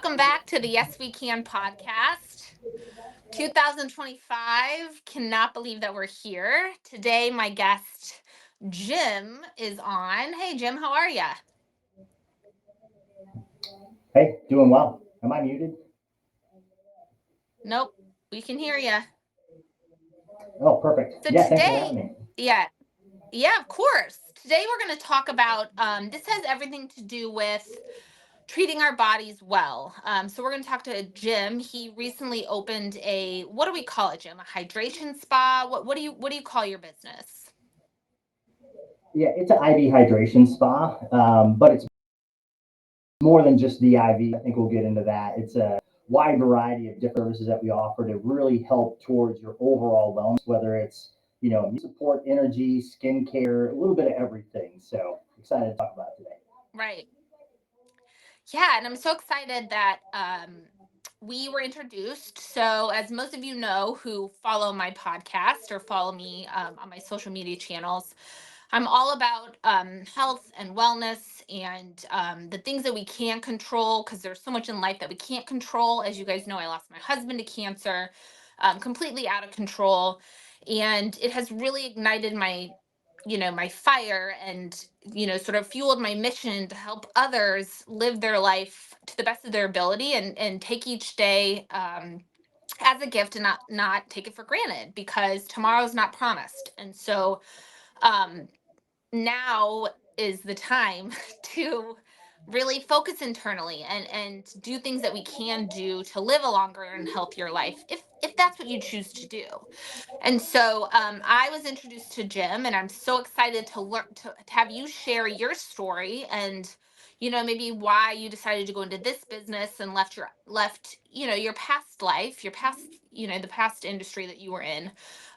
Welcome back to the Yes We Can podcast. 2025. Cannot believe that we're here. Today, my guest, Jim, is on. Hey, Jim, how are ya? Hey, doing well. Am I muted? Nope, we can hear ya. Oh, perfect. So Yeah, thanks for having today, me. yeah, yeah, of course. Today, we're going to talk about this has everything to do with treating our bodies well. So we're going to talk to Jim. He recently opened a, what do we call it, Jim? A hydration spa? What do you call your business? Yeah, it's an IV hydration spa, but it's more than just the IV. I think we'll get into that. It's a wide variety of different services that we offer to really help towards your overall wellness, whether it's, immune support, energy, skincare, a little bit of everything. So excited to talk about it today. Right. Yeah, and I'm so excited that we were introduced. So, as most of you know who follow my podcast or follow me on my social media channels, I'm all about health and wellness and the things that we can control because there's so much in life that we can't control. As you guys know, I lost my husband to cancer, completely out of control. And it has really ignited my fire and sort of fueled my mission to help others live their life to the best of their ability and take each day as a gift and not take it for granted because tomorrow's not promised. And so um now is the time to really focus internally and do things that we can do to live a longer and healthier life if that's what you choose to do. And so I was introduced to Jim, and I'm so excited to learn to have you share your story and maybe why you decided to go into this business and left your past life, your past the past industry that you were in,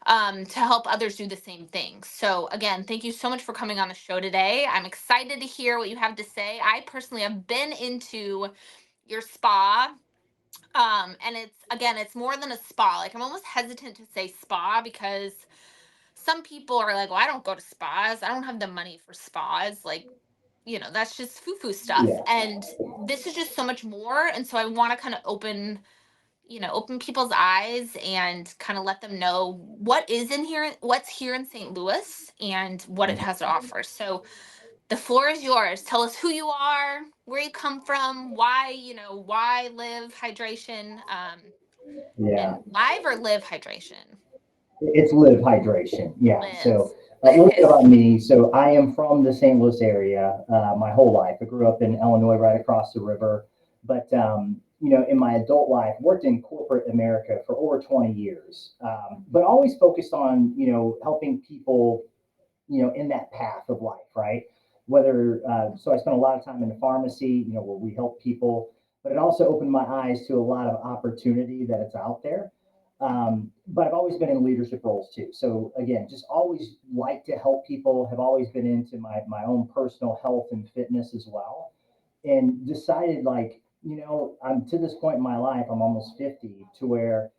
to help others do the same thing. So again, thank you so much for coming on the show today. I'm excited to hear what you have to say. I personally have been into your spa, and it's more than a spa. Like, I'm almost hesitant to say spa because some people are like, well, I don't go to spas, I don't have the money for spas. Like, that's just foo-foo stuff. Yeah, And this is just so much more. And so I want to kind of open people's eyes and kind of let them know what is in here, what's here in St. Louis, and what it has to offer. So the floor is yours. Tell us who you are, where you come from, why live hydration, yeah. and live or live hydration. It's live hydration. Yeah. Live. So a little bit about me. So I am from the St. Louis area my whole life. I grew up in Illinois, right across the river. But in my adult life, worked in corporate America for over 20 years. But always focused on helping people in that path of life, right? Whether so, I spent a lot of time in the pharmacy, where we help people, but it also opened my eyes to a lot of opportunity that it's out there. But I've always been in leadership roles too. So again, just always like to help people. Have always been into my own personal health and fitness as well, and decided I'm to this point in my life. I'm almost 50 to where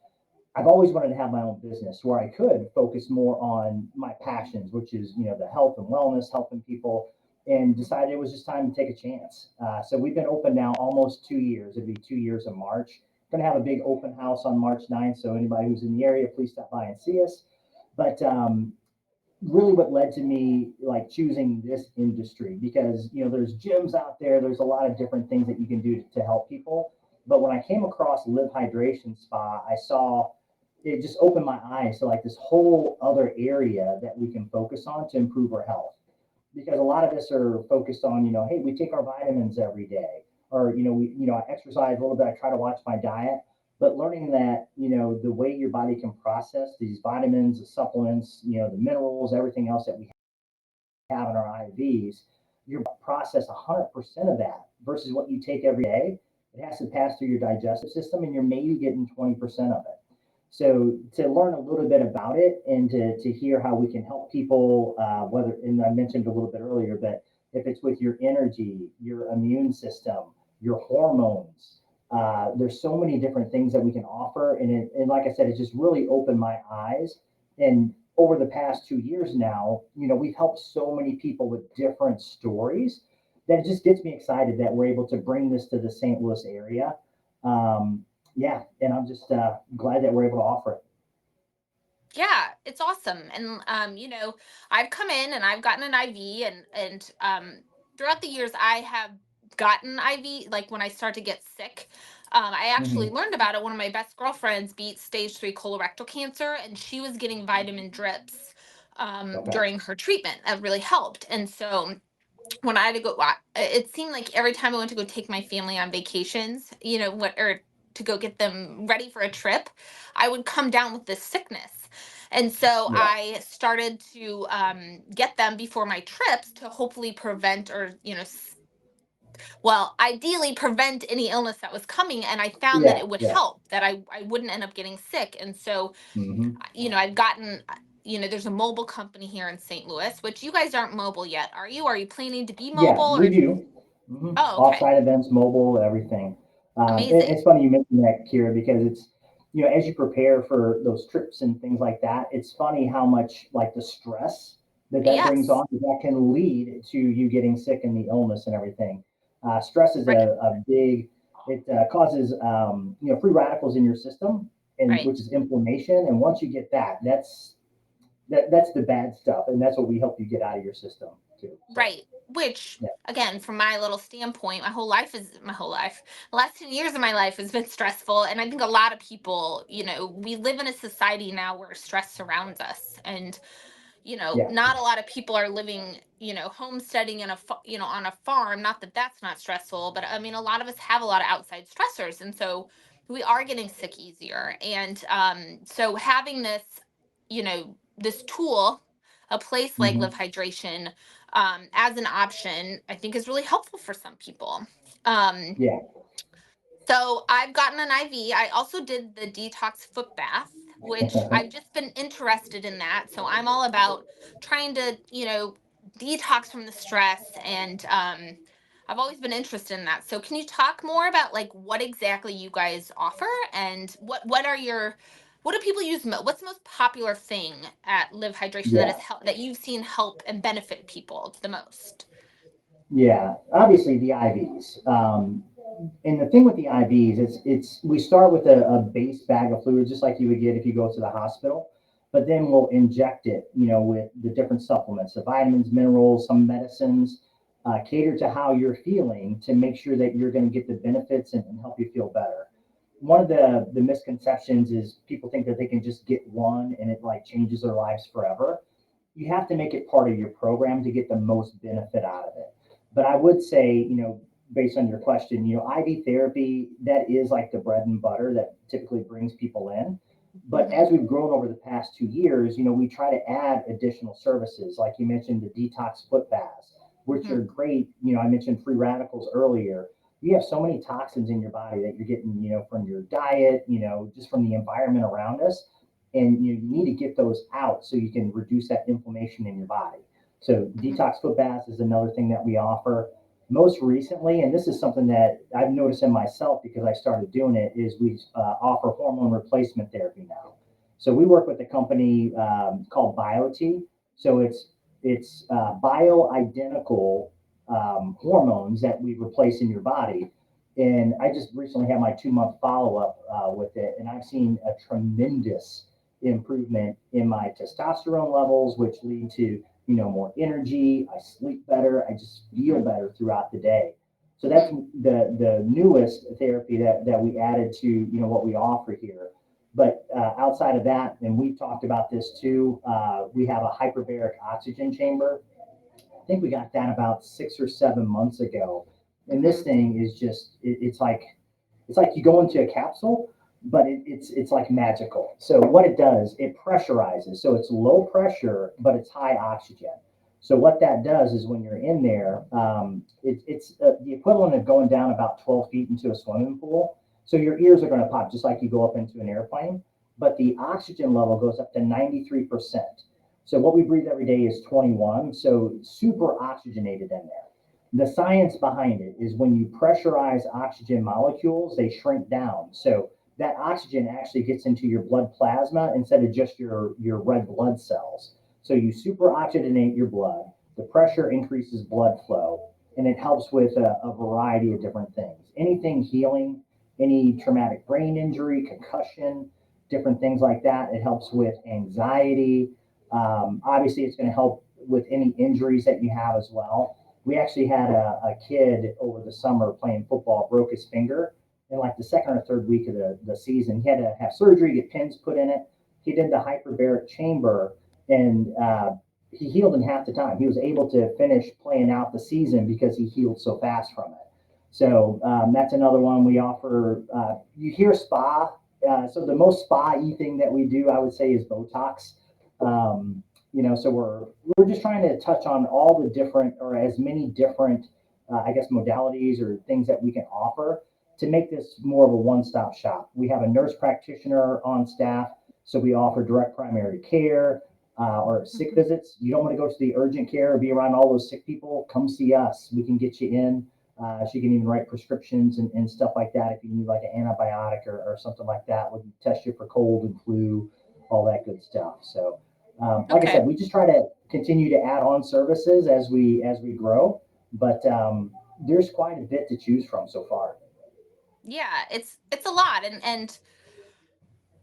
I've always wanted to have my own business where I could focus more on my passions, which is, the health and wellness, helping people, and decided it was just time to take a chance. So we've been open now almost 2 years. It'll be 2 years in March. Going to have a big open house on March 9th. So anybody who's in the area, please stop by and see us. But really what led to me like choosing this industry because there's gyms out there, there's a lot of different things that you can do to help people, but when I came across Live Hydration Spa, I saw it just opened my eyes to like this whole other area that we can focus on to improve our health, because a lot of us are focused on hey, we take our vitamins every day, or I exercise a little bit, I try to watch my diet, but learning that the way your body can process these vitamins, the supplements, the minerals, everything else that we have in our IVs, your process 100% of that versus what you take every day. It has to pass through your digestive system, and you're maybe getting 20% of it. So to learn a little bit about it and to hear how we can help people, whether, and I mentioned a little bit earlier, but if it's with your energy, your immune system, your hormones, there's so many different things that we can offer. And like I said, it just really opened my eyes. And over the past 2 years now, we've helped so many people with different stories that it just gets me excited that we're able to bring this to the St. Louis area. Yeah, and I'm just glad that we're able to offer it. Yeah, it's awesome. And I've come in and I've gotten an IV, and throughout the years I have gotten IV like when I start to get sick. I actually Hmm. learned about it. One of my best girlfriends beat stage 3 colorectal cancer, and she was getting vitamin drips Okay. during her treatment. That really helped. And so when I had to go, it seemed like every time I went to go take my family on vacations, what or to go get them ready for a trip, I would come down with this sickness. And so Yeah. I started to get them before my trips to hopefully prevent, or well, ideally prevent any illness that was coming. And I found that Yeah. it would Yeah. help, that I wouldn't end up getting sick. And so Hmm. I've gotten, there's a mobile company here in St. Louis, which you guys aren't mobile yet, are you? Are you planning to be mobile, Yeah, or we if, do. oh, okay. Offsite events, mobile, everything. Amazing. It's funny you mentioned that, Kira, because it's, as you prepare for those trips and things like that, it's funny how much like the stress that brings Yes. on, that can lead to you getting sick and the illness and everything. Stress is Right. a big, it causes, free radicals in your system, and Right. which is inflammation. And once you get that, that's the bad stuff. And that's what we help you get out of your system too. So, Right. Which, yeah. again, from my little standpoint, my whole life. The last 10 years of my life has been stressful. And I think a lot of people, we live in a society now where stress surrounds us. And Yeah. not a lot of people are living, homesteading on a farm. Not that that's not stressful, but I mean, a lot of us have a lot of outside stressors, and so we are getting sick easier. And so having this tool, a place like Live Hmm. Hydration, as an option, I think is really helpful for some people. Um, Yeah. so I've gotten an IV. I also did the detox foot bath, which I've just been interested in that. So I'm all about trying to, detox from the stress, and I've always been interested in that. So can you talk more about like what exactly you guys offer, and what do people use what's the most popular thing at Live Hydration that Yeah. is that you've seen help and benefit people the most? Yeah. Obviously, the IVs. And the thing with the IVs, it's we start with a base bag of fluids, just like you would get if you go to the hospital, but then we'll inject it, with the different supplements, the vitamins, minerals, some medicines, cater to how you're feeling to make sure that you're going to get the benefits and help you feel better. One of the misconceptions is people think that they can just get one and it like changes their lives forever. You have to make it part of your program to get the most benefit out of it. But I would say, based on your question, IV therapy, that is like the bread and butter that typically brings people in. But Hmm. as we've grown over the past 2 years, we try to add additional services. Like you mentioned, the detox foot baths, which Hmm. are great. I mentioned free radicals earlier. You have so many toxins in your body that you're getting, from your diet, just from the environment around us. And you need to get those out so you can reduce that inflammation in your body. So Hmm. detox foot baths is another thing that we offer. Most recently, and this is something that I've noticed in myself because I started doing it, is we offer hormone replacement therapy now. So we work with a company called BioT. So it's bioidentical hormones that we replace in your body. And I just recently had my 2 month follow up with it, and I've seen a tremendous improvement in my testosterone levels, which lead to more energy. I sleep better. I just feel Hmm. better throughout the day. So that's Hmm. the newest therapy that we added to what we offer here. But outside of that, and we've talked about this too, we have a hyperbaric oxygen chamber. I think we got that about 6 or 7 months ago. And this Hmm. thing is just it's like you go into a capsule, but it's like magical. So what it does, it pressurizes. So it's low pressure, but it's high oxygen. So what that does is when you're in there, it's the equivalent of going down about 12 feet into a swimming pool. So your ears are going to pop just like you go up into an airplane, but the oxygen level goes up to 93%. So what we breathe every day is 21. So super oxygenated in there. The science behind it is when you pressurize oxygen molecules, they shrink down. So that oxygen actually gets into your blood plasma instead of just your red blood cells. So you super oxygenate your blood, the pressure increases blood flow, and it helps with a variety of different things. Anything healing, any traumatic brain injury, concussion, different things like that. It helps with anxiety. Obviously, it's going to help with any injuries that you have as well. We actually had a kid over the summer playing football, broke his finger in like the second or third week of the season. He had to have surgery, get pins put in it. He did the hyperbaric chamber, and he healed in half the time. He was able to finish playing out the season because he healed so fast from it. So that's another one we offer. You hear spa. So the most spa-y thing that we do, I would say, is Botox. So we're just trying to touch on all the different, or as many different, I guess, modalities or things that we can offer to make this more of a one-stop shop. We have a nurse practitioner on staff, so we offer direct primary care or sick Mhm. visits. You don't want to go to the urgent care or be around all those sick people. Come see us. We can get you in. She can even write prescriptions and stuff like that if you need like an antibiotic or something like that. We can test you for cold and flu, all that good stuff. So, like I Okay. said, we just try to continue to add on services as we grow, but there's quite a bit to choose from so far. Yeah, it's a lot, and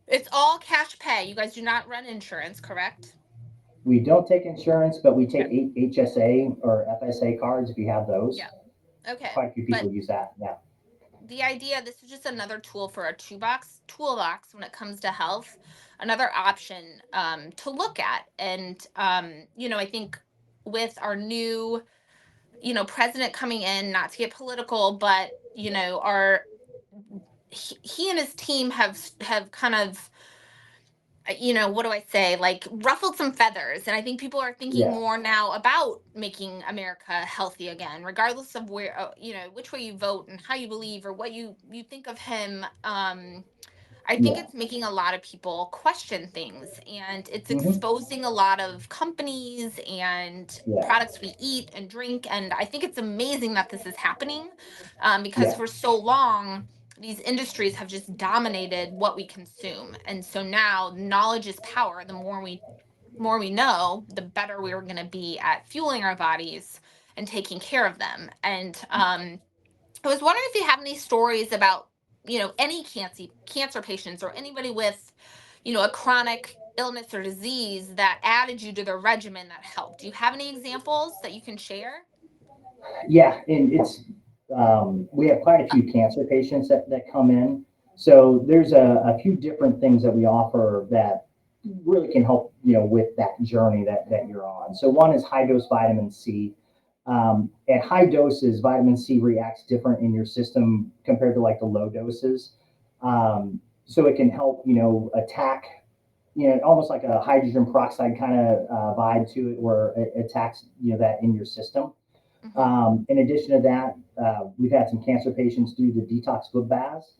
it's all cash pay. You guys do not run insurance, correct? We don't take insurance, but we take Okay. HSA or FSA cards if you have those. Yeah. Okay. Quite a few But people use that. Yeah. the idea, this is just another tool for our toolbox when it comes to health, another option to look at. And I think with our new, president coming in, not to get political, but our he and his team have kind of, what do I say, like ruffled some feathers. And I think people are thinking Yeah. more now about making America healthy again, regardless of where, which way you vote and how you believe or what you think of him. I think Yeah. it's making a lot of people question things, and it's Hmm. exposing a lot of companies and Yeah. products we eat and drink. And I think it's amazing that this is happening, because Yeah. for so long, these industries have just dominated what we consume. And so now knowledge is power. The more we know, the better we're going to be at fueling our bodies and taking care of them. And I was wondering if you have any stories about, any cancer patients or anybody with, a chronic illness or disease that added you to their regimen that helped. Do you have any examples that you can share? Yeah, and we have quite a few cancer patients that come in. So there's a few different things that we offer that really can help, with that journey that you're on. So one is high dose vitamin C. At high doses, vitamin C reacts different in your system compared to like the low doses. So it can help, attack, almost like a hydrogen peroxide kind of vibe to it, where it attacks, that in your system. Hmm. In addition to that, we've had some cancer patients do the detox foot baths,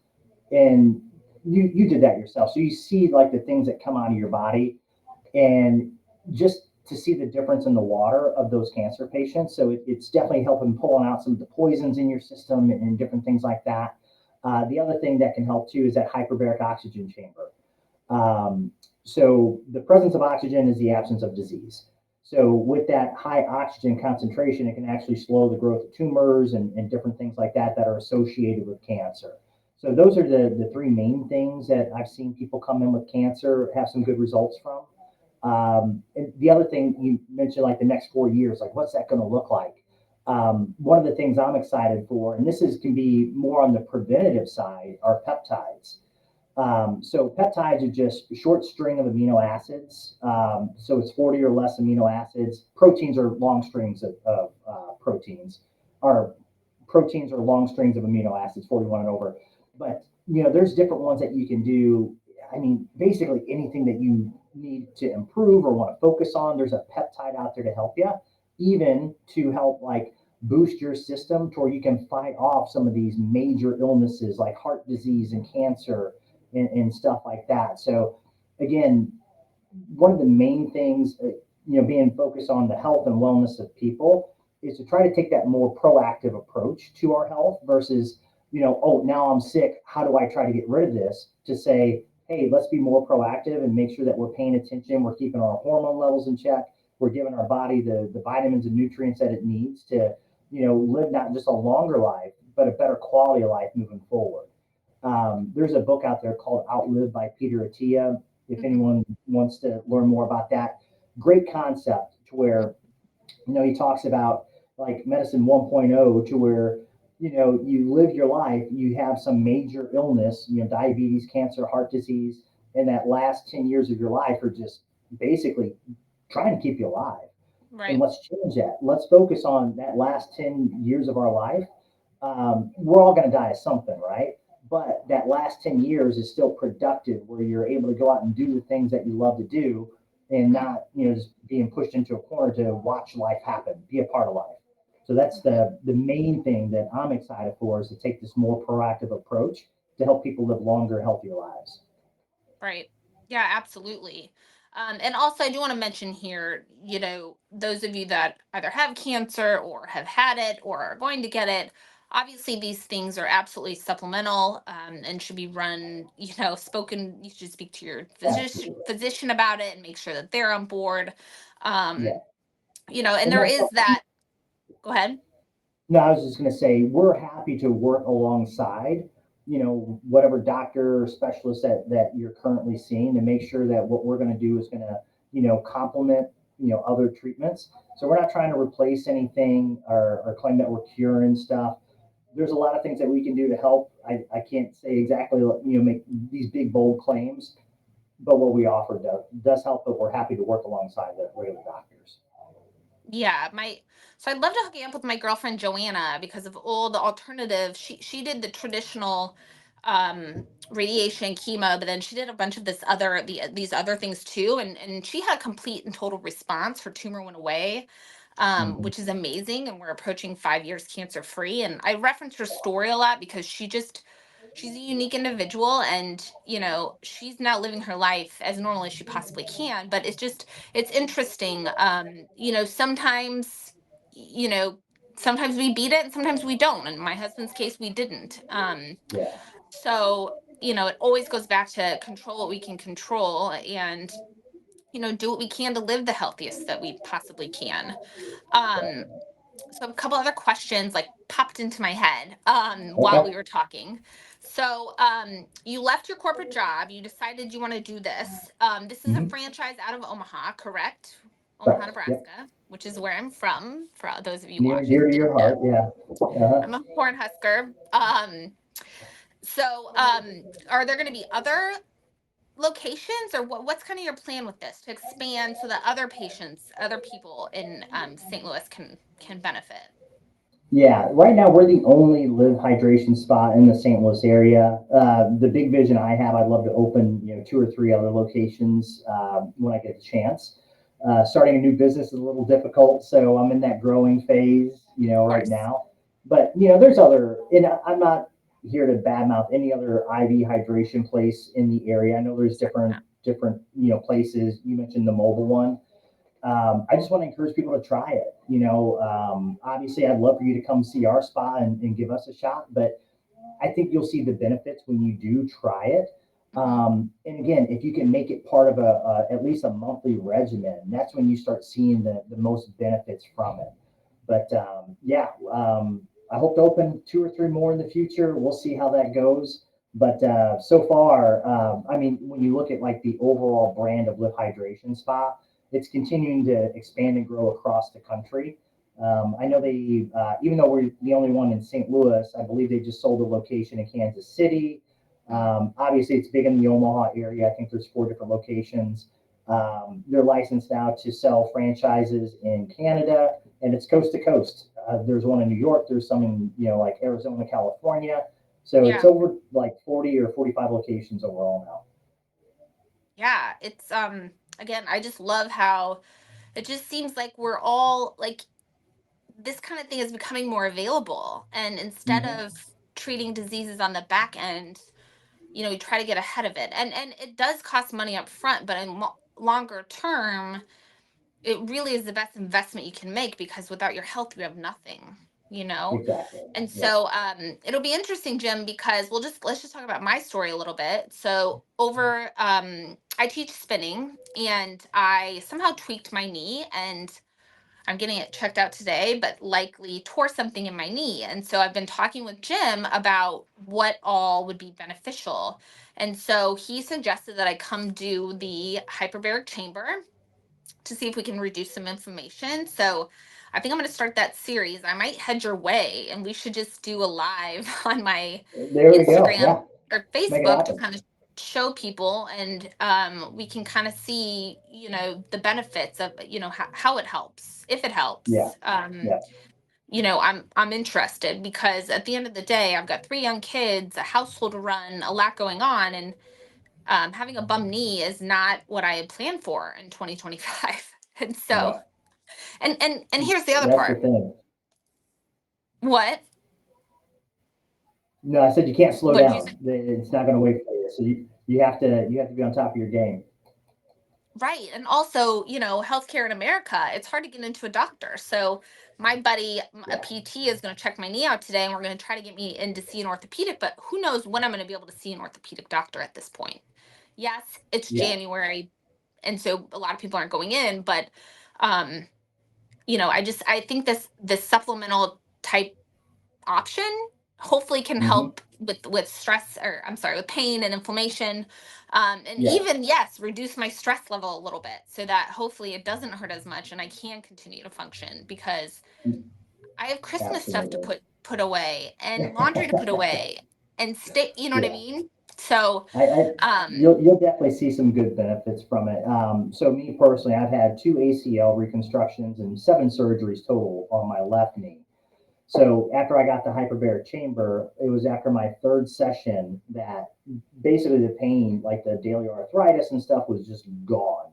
and you did that yourself. So you see like the things that come out of your body, and just to see the difference in the water of those cancer patients. So it's definitely helping pulling out some of the poisons in your system and different things like that. The other thing that can help too is that hyperbaric oxygen chamber. Um, so the presence of oxygen is the absence of disease. So with that high oxygen concentration, it can actually slow the growth of tumors and different things like that are associated with cancer. So those are the three main things that I've seen people come in with cancer have some good results from. And the other thing you mentioned, like the next 4 years, like what's that going to look like? One of the things I'm excited for, and this is can be more on the preventative side, are peptides. So peptides are just a short string of amino acids. So it's 40 or less amino acids. Proteins are long strings of proteins. Or proteins are long strings of amino acids, 41 and over. But there's different ones that you can do. I mean, basically anything that you need to improve or want to focus on, there's a peptide out there to help you, even to help like boost your system to where you can fight off some of these major illnesses like heart disease and cancer and stuff like that. So again, one of the main things, being focused on the health and wellness of people is to try to take that more proactive approach to our health versus, oh, now I'm sick. How do I try to get rid of this? To say, hey, let's be more proactive and make sure that we're paying attention. We're keeping our hormone levels in check. We're giving our body the vitamins and nutrients that it needs to, live not just a longer life, but a better quality of life moving forward. There's a book out there called Outlive by Peter Attia. If Mhm. anyone wants to learn more about that, great concept to where, he talks about like medicine 1.0 to where, you live your life, you have some major illness, diabetes, cancer, heart disease, and that last 10 years of your life are just basically trying to keep you alive. And Right. let's change that. Let's focus on that last 10 years of our life. We're all going to die of something, right? But that last 10 years is still productive where you're able to go out and do the things that you love to do and Mhm. not, just being pushed into a corner to watch life happen, be a part of life. So that's Mhm. the main thing that I'm excited for, is to take this more proactive approach to help people live longer, healthier lives. Right. Yeah, absolutely. And also, I do want to mention here, those of you that either have cancer or have had it or are going to get it, obviously these things are absolutely supplemental, and should be run, spoken. You should speak to your Absolutely. physician about it and make sure that they're on board. Yeah. Um, and And there that's is something. that. Go ahead. No, I was just going to say we're happy to work alongside, whatever doctor or specialist that you're currently seeing, to make sure that what we're going to do is going to, complement, other treatments. So we're not trying to replace anything, or claim that we're curing stuff. There's a lot of things that we can do to help. I can't say exactly, make these big bold claims, but what we offer does help. But we're happy to work alongside the regular doctors. Yeah, so I'd love to hook you up with my girlfriend Joanna because of all the alternatives. She did the traditional radiation chemo, but then she did a bunch of these other things too, and she had a complete and total response. Her tumor went away, Mhm. which is amazing, and we're approaching 5 years cancer free. And I reference her story a lot because she's a unique individual, and she's now living her life as normal as she possibly can. But it's interesting. You know sometimes we beat it and sometimes we don't. In my husband's case, we didn't. Yeah. So it always goes back to control what we can control, and do what we can to live the healthiest that we possibly can. um Definitely. so a couple other questions like popped into my head while Okay. we were talking. So you left your corporate job, you decided you want to do this. This is a Hmm. franchise out of Omaha, correct? Omaha, Correct. Yep. Nebraska, which is where I'm from, for those of you Near and watching dear who to your didn't know. heart. Yeah. Uh-huh. I'm a Cornhusker. So are there going to be other locations, or what's kind of your plan with this to expand so that other people in St. Louis can benefit? Yeah. Right now, we're the only live hydration spot in the St. Louis area. The big vision I have, I'd love to open, two or three other locations when I get the chance. Starting a new business is a little difficult, so I'm in that growing phase, Of right course. now. But there's other, and I'm not here to badmouth any other IV hydration place in the area. I know there's different places. You mentioned the mobile one. I just want to encourage people to try it. Obviously, I'd love for you to come see our spa and give us a shot, but I think you'll see the benefits when you do try it. Hmm. And again, if you can make it part of at least a monthly regimen, that's when you start seeing the most benefits from it. But yeah, I hope to open two or three more in the future. We'll see how that goes. But so far, I mean, when you look at like the overall brand of Live Hydration Spa, it's continuing to expand and grow across the country. I know even though we're the only one in St. Louis, I believe they just sold a location in Kansas City. Obviously, it's big in the Omaha area. I think there's four different locations. They're licensed now to sell franchises in Canada, and it's coast to coast. There's one in New York. There's some in like Arizona, California. So it's Yeah. over like 40 or 45 locations overall now. Yeah, it's again, I just love how it just seems like we're all like this kind of thing is becoming more available, and instead Hmm. of treating diseases on the back end, you try to get ahead of it. And it does cost money up front, but in longer term, it really is the best investment you can make, because without your health you have nothing, you know Exactly. and Yep. so it'll be interesting, Jim, because let's just talk about my story a little bit. So over I teach spinning, and I somehow tweaked my knee, and I'm getting it checked out today, but likely tore something in my knee. And so I've been talking with Jim about what all would be beneficial. And so he suggested that I come do the hyperbaric chamber to see if we can reduce some inflammation. So I think I'm going to start that series. I might head your way and we should just do a live on my There we go. Instagram Yeah, or make it Facebook to happen. kind of show people, and we can kind of see, the benefits of, how it helps, if it Yeah, helps. yeah. I'm interested because at the end of the day, I've got 3 young kids, a household to run, a lot going on, and having a bum knee is not what I had planned for in 2025. And so, No, and here's the other that's the part. thing. What? No, I said you can't slow What did you say? down. It's not going to wait for you. So you have to be on top of your game. Right. And also, healthcare in America, it's hard to get into a doctor. So my buddy, a Yeah, PT, is going to check my knee out today, and we're going to try to get me in to see an orthopedic, but who knows when I'm going to be able to see an orthopedic doctor at this point. Yes, it's yeah. January, and so a lot of people aren't going in, but um, I think this supplemental type option hopefully can Hmm. help with stress, or I'm sorry, with pain and inflammation, and Yes, even, yes, reduce my stress level a little bit so that hopefully it doesn't hurt as much and I can continue to function, because I have Christmas stuff to absolutely. put away and laundry to put away and stay, you know what I Yeah. mean? So I um you'll definitely see some good benefits from it. So me personally, I've had 2 ACL reconstructions and 7 surgeries total on my left knee. So after I got the hyperbaric chamber, it was after my third session that basically the pain, like the daily arthritis and stuff, was just gone.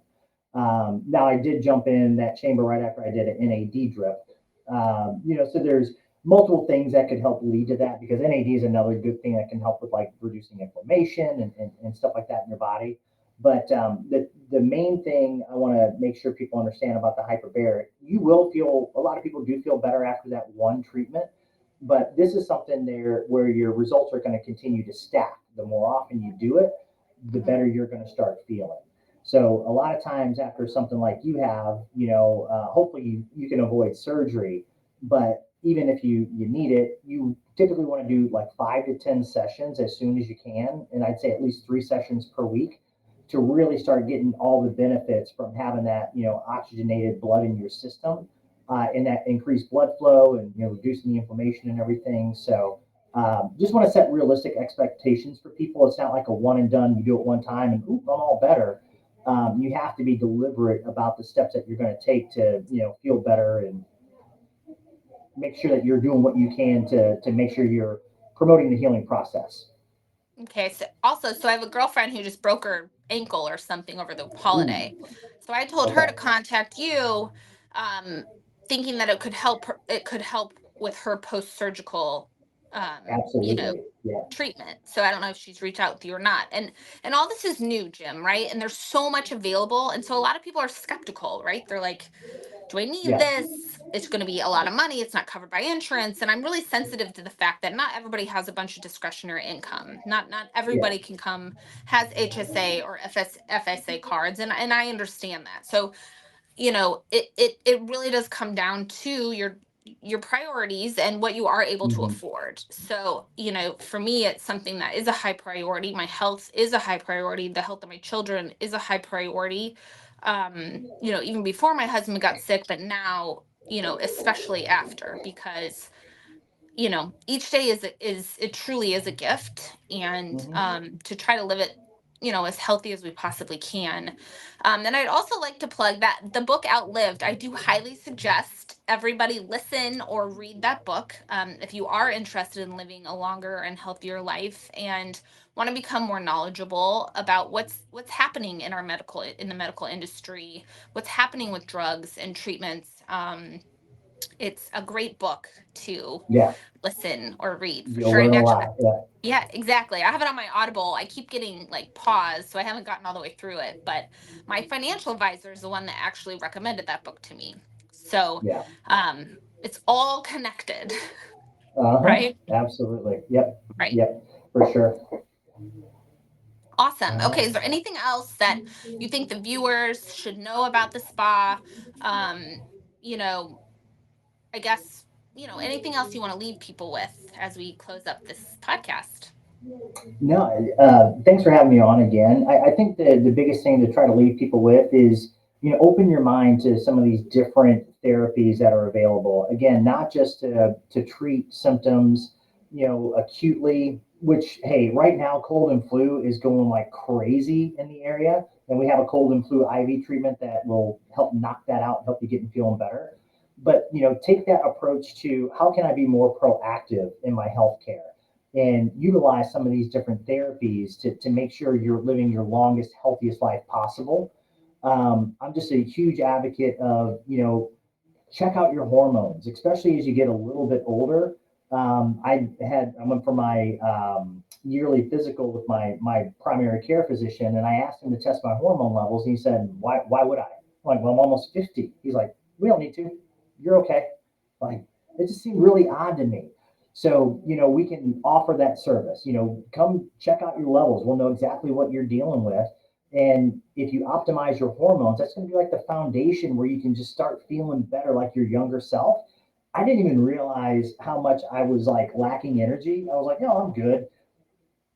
Now I did jump in that chamber right after I did an NAD drip. So there's multiple things that could help lead to that, because NAD is another good thing that can help with like reducing inflammation and stuff like that in your body. But the main thing I want to make sure people understand about the hyperbaric, you will feel, a lot of people do feel better after that one treatment, but this is something there where your results are going to continue to stack. The more often you do it, the mhm. better you're going to start feeling. So a lot of times after something like you have, hopefully you can avoid surgery, but even if you need it, you typically want to do like 5 to 10 sessions as soon as you can, and I'd say at least 3 sessions per week to really start getting all the benefits from having that oxygenated blood in your system, and that increased blood flow, and reducing the inflammation and everything. So just want to set realistic expectations for people. It's not like a one and done. You do it one time and oop, I'm all better. You have to be deliberate about the steps that you're going to take to feel better, and make sure that you're doing what you can to make sure you're promoting the healing process. Okay, so also, so I have a girlfriend who just broke her ankle or something over the Ooh, holiday. So I told her okay, to contact you, um, thinking that it could help with her post-surgical, absolutely, yeah. treatment. So I don't know if she's reached out with you or not. And all this is new, Jim, right? And there's so much available. And so a lot of people are skeptical, right? They're like, do I need Yes. this? It's going to be a lot of money. It's not covered by insurance. And I'm really sensitive to the fact that not everybody has a bunch of discretionary income. Not Yeah. everybody can come, has HSA or FSA cards. And I understand that. So, it really does come down to your priorities and what you are able to Hmm. afford. So, for me, it's something that is a high priority. My health is a high priority. The health of my children is a high priority. Even before my husband got sick, but now, especially after, because each day is it truly is a gift, and Hmm. to try to live it, as healthy as we possibly can. And I'd also like to plug that the book Outlived, I do highly suggest everybody listen or read that book, if you are interested in living a longer and healthier life and want to become more knowledgeable about what's happening in the medical industry, what's happening with drugs and treatments. It's a great book to Yeah. listen or read for You'll sure. learn I'm a actually, lot. Yeah. yeah, exactly. I have it on my Audible. I keep getting like pause, so I haven't gotten all the way through it. But my financial advisor is the one that actually recommended that book to me. So Yeah. it's all connected, Uh huh. right? Absolutely. Yep. Right. Yep. For sure. Awesome. All Okay, is right. there anything else that you think the viewers should know about the spa? Um, you know, I guess, anything else you want to leave people with as we close up this podcast? No, thanks for having me on again. I think the biggest thing to try to leave people with is, open your mind to some of these different therapies that are available. Again, not just to treat symptoms, acutely, which, hey, right now, cold and flu is going like crazy in the area. And we have a cold and flu IV treatment that will help knock that out, help you get and feeling better. But, take that approach to how can I be more proactive in my healthcare? And utilize some of these different therapies to make sure you're living your longest, healthiest life possible. I'm just a huge advocate of, check out your hormones, especially as you get a little bit older. I went for my yearly physical with my primary care physician, and I asked him to test my hormone levels, and he said, "Why would I?" I'm like, "Well, I'm almost 50." He's like, "We don't need to. You're okay." Like, it just seemed really odd to me. So, we can offer that service. Come check out your levels. We'll know exactly what you're dealing with. And if you optimize your hormones, that's going to be like the foundation where you can just start feeling better like your younger self. I didn't even realize how much I was like lacking energy. I was like, no, I'm good.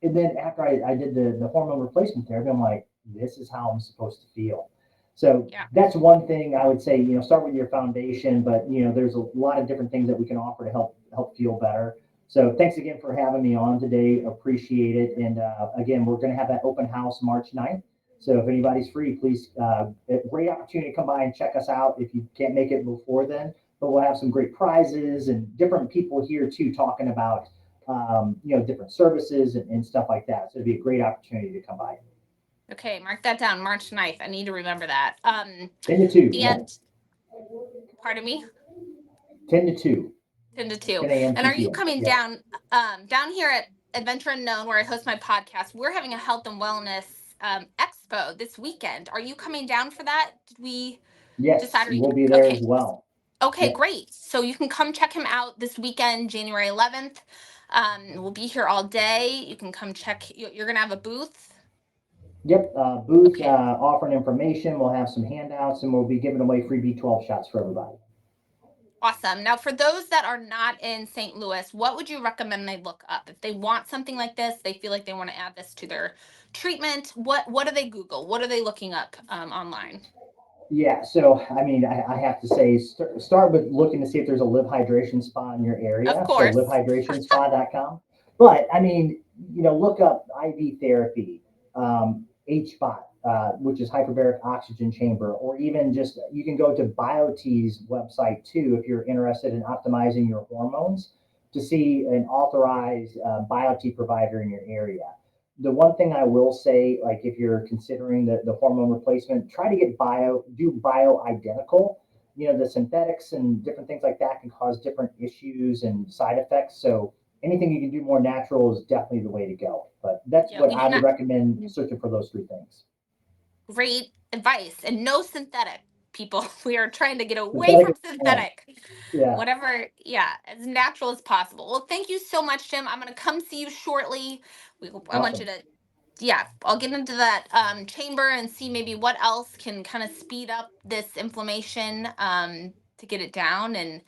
And then after I did the hormone replacement therapy, I'm like, this is how I'm supposed to feel. So Yeah. that's one thing I would say, start with your foundation, but there's a lot of different things that we can offer to help feel better. So thanks again for having me on today. Appreciate it. And again, we're going to have that open house March 9th. So if anybody's free, please, a great opportunity to come by and check us out if you can't make it before then. But we'll have some great prizes and different people here too talking about different services and stuff like that. So it'd be a great opportunity to come by. Okay, mark that down, March 9th. I need to remember that. 10 to 2, yeah. And pardon me, 10 to 2, 10 to 2. 10 a.m. And to are you 2 p.m. coming Yeah. down here at Adventure Unknown, where I host my podcast? We're having a health and wellness expo this weekend. Are you coming down for that? Did we decide? Yes, Are you, we'll be there as okay. well. Okay, Yeah. great. So you can come check him out this weekend, January 11th. We'll be here all day. You can come check. You're going to have a booth. Yep. Booth Okay, offering information. We'll have some handouts and we'll be giving away free B12 shots for everybody. awesome. Now, for those that are not in St. Louis, what would you recommend they look up if they want something like this? They feel like they want to add this to their treatment. What do they Google? What are they looking up online? Yeah, so I mean, I have to say, start with looking to see if there's a live hydration spa in your Of area. So course. livehydratonspa.com. But I mean, look up IV therapy, HBOT, which is hyperbaric oxygen chamber, or even just you can go to BioT's website too if you're interested in optimizing your hormones to see an authorized BioT provider in your area. The one thing I will say, like if you're considering the hormone replacement, try to do bio identical. The synthetics and different things like that can cause different issues and side effects. So anything you can do more natural is definitely the way to go. But that's Yeah, what we do I would not. recommend searching for those three things. Great advice. And no synthetic, people. We are trying to get away Synthetic from is fun. synthetic. Yeah, Whatever, yeah, as natural as possible. Well, thank you so much, Jim. I'm going to come see you shortly. I want you awesome. to, yeah, I'll get into that chamber and see maybe what else can kind of speed up this inflammation to get it down. And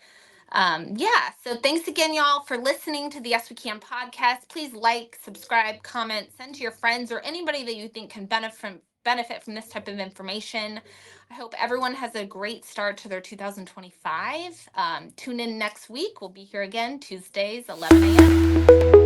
yeah, so thanks again, y'all, for listening to the Yes We Can podcast. Please like, subscribe, comment, send to your friends or anybody that you think can benefit from this type of information. I hope everyone has a great start to their 2025. Tune in next week. We'll be here again Tuesdays, 11 a.m.